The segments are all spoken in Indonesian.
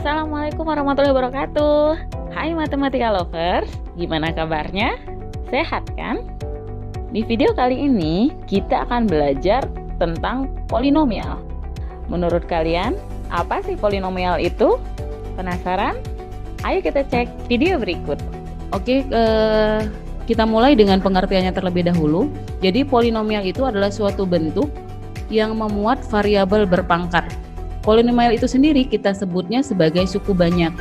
Assalamualaikum warahmatullahi wabarakatuh. Hai matematika lovers, gimana kabarnya? Sehat kan? Di video kali ini kita akan belajar tentang polinomial. Menurut kalian, apa sih polinomial itu? Penasaran? Ayo kita cek video berikut. Oke, kita mulai dengan pengertiannya terlebih dahulu. Jadi polinomial itu adalah suatu bentuk yang memuat variabel berpangkat. Polinomial itu sendiri kita sebutnya sebagai suku banyak.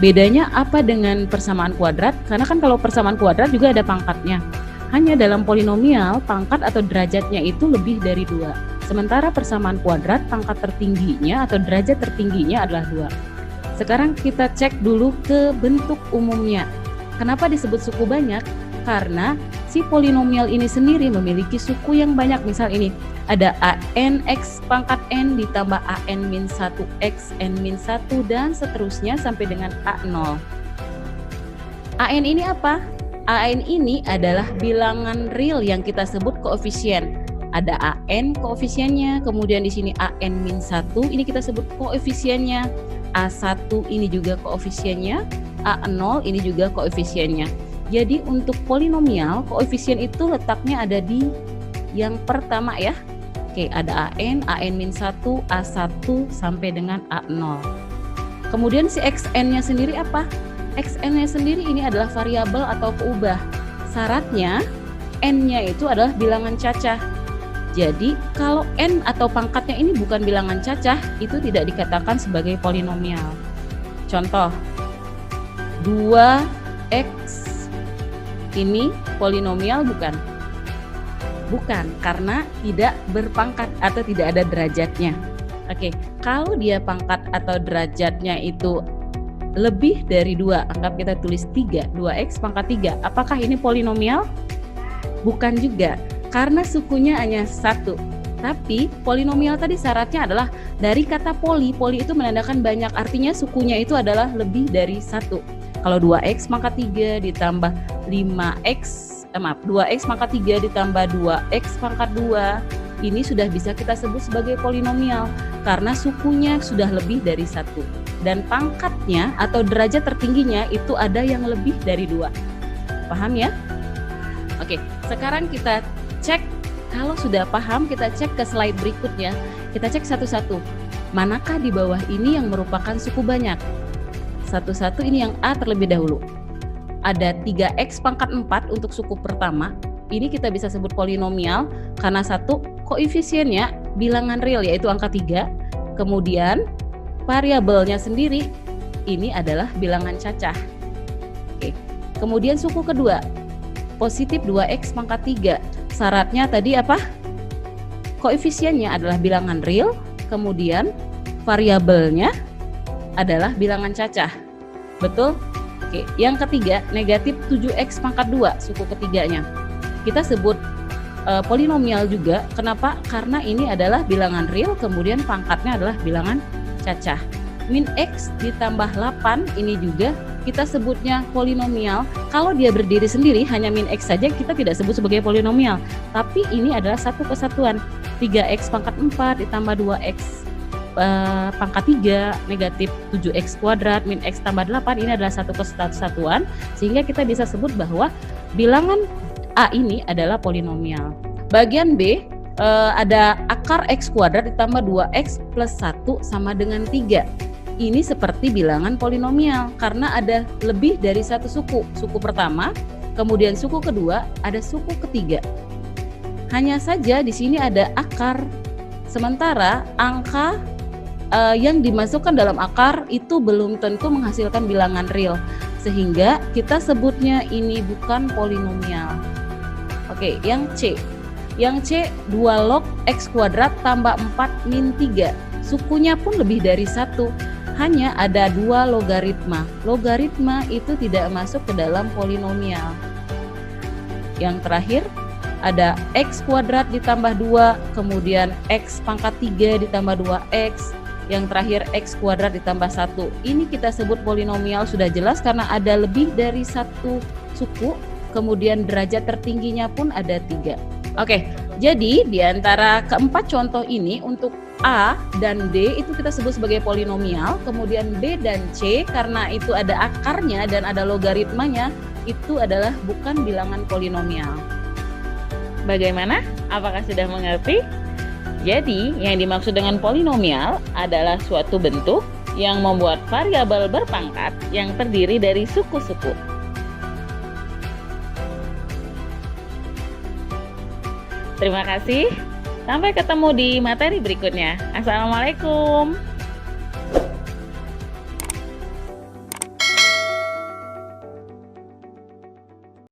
Bedanya apa dengan persamaan kuadrat? Karena kan kalau persamaan kuadrat juga ada pangkatnya. Hanya dalam polinomial, pangkat atau derajatnya itu lebih dari 2. Sementara persamaan kuadrat, pangkat tertingginya atau derajat tertingginya adalah 2. Sekarang kita cek dulu ke bentuk umumnya. Kenapa disebut suku banyak? Karena si polinomial ini sendiri memiliki suku yang banyak. Misal ini, ada an x pangkat n ditambah an min 1x n min 1 dan seterusnya sampai dengan a0. An ini apa? An ini adalah bilangan real yang kita sebut koefisien. Ada an koefisiennya, kemudian di sini an min 1 ini kita sebut koefisiennya. A1 ini juga koefisiennya, A0 ini juga koefisiennya. Jadi untuk polinomial, koefisien itu letaknya ada di yang pertama ya. Oke, ada an min 1, A1 sampai dengan A0. Kemudian si xn-nya sendiri apa? Xn-nya sendiri ini adalah variabel atau keubah. Syaratnya n-nya itu adalah bilangan cacah. Jadi kalau n atau pangkatnya ini bukan bilangan cacah, itu tidak dikatakan sebagai polinomial. Contoh, 2x ini polinomial bukan? Bukan, karena tidak berpangkat atau tidak ada derajatnya. Oke, kalau dia pangkat atau derajatnya itu lebih dari 2, anggap kita tulis 3, 2x pangkat 3. Apakah ini polinomial? Bukan juga, karena sukunya hanya 1. Tapi polinomial tadi syaratnya adalah dari kata poli. Poli itu menandakan banyak, artinya sukunya itu adalah lebih dari 1. Kalau 2x pangkat 3 ditambah 2x pangkat 3 ditambah 2x pangkat 2, ini sudah bisa kita sebut sebagai polinomial karena sukunya sudah lebih dari 1 dan pangkatnya atau derajat tertingginya itu ada yang lebih dari 2. Paham ya? Oke, sekarang kita cek. Kalau sudah paham, kita cek ke slide berikutnya. Kita cek satu-satu. Manakah di bawah ini yang merupakan suku banyak? Satu-satu ini yang A terlebih dahulu. Ada 3x pangkat 4 untuk suku pertama. Ini kita bisa sebut polinomial karena satu koefisiennya bilangan real yaitu angka 3. Kemudian variabelnya sendiri ini adalah bilangan cacah. Oke. Kemudian suku kedua, positif 2x pangkat 3. Syaratnya tadi apa? Koefisiennya adalah bilangan real, kemudian variabelnya adalah bilangan cacah. Betul? Oke, yang ketiga, negatif 7x pangkat 2, suku ketiganya. Kita sebut polinomial juga. Kenapa? Karena ini adalah bilangan real, kemudian pangkatnya adalah bilangan cacah. Min x ditambah 8, ini juga kita sebutnya polinomial. Kalau dia berdiri sendiri, hanya min x saja, kita tidak sebut sebagai polinomial. Tapi ini adalah satu kesatuan. 3x pangkat 4 ditambah 2x pangkat 3 negatif 7x kuadrat min x tambah 8, ini adalah satu kesatuan sehingga kita bisa sebut bahwa bilangan A ini adalah polinomial. Bagian B ada akar x kuadrat ditambah 2x plus 1 sama dengan 3. Ini seperti bilangan polinomial karena ada lebih dari satu suku. Suku pertama, kemudian suku kedua, ada suku ketiga. Hanya saja di sini ada akar. Sementara angka yang dimasukkan dalam akar itu belum tentu menghasilkan bilangan real, sehingga kita sebutnya ini bukan polinomial. Oke, yang C. Yang C 2 log x kuadrat tambah 4 min 3. Sukunya pun lebih dari 1. Hanya ada 2 logaritma. Logaritma itu tidak masuk ke dalam polinomial. Yang terakhir ada x kuadrat ditambah 2, kemudian x pangkat 3 ditambah 2x, yang terakhir x kuadrat ditambah 1. Ini kita sebut polinomial, sudah jelas karena ada lebih dari satu suku, kemudian derajat tertingginya pun ada 3. Oke, Jadi di antara keempat contoh ini untuk A dan D itu kita sebut sebagai polinomial, kemudian B dan C karena itu ada akarnya dan ada logaritmanya, itu adalah bukan bilangan polinomial. Bagaimana? Apakah sudah mengerti? Jadi, yang dimaksud dengan polinomial adalah suatu bentuk yang membuat variabel berpangkat yang terdiri dari suku-suku. Terima kasih. Sampai ketemu di materi berikutnya. Assalamualaikum.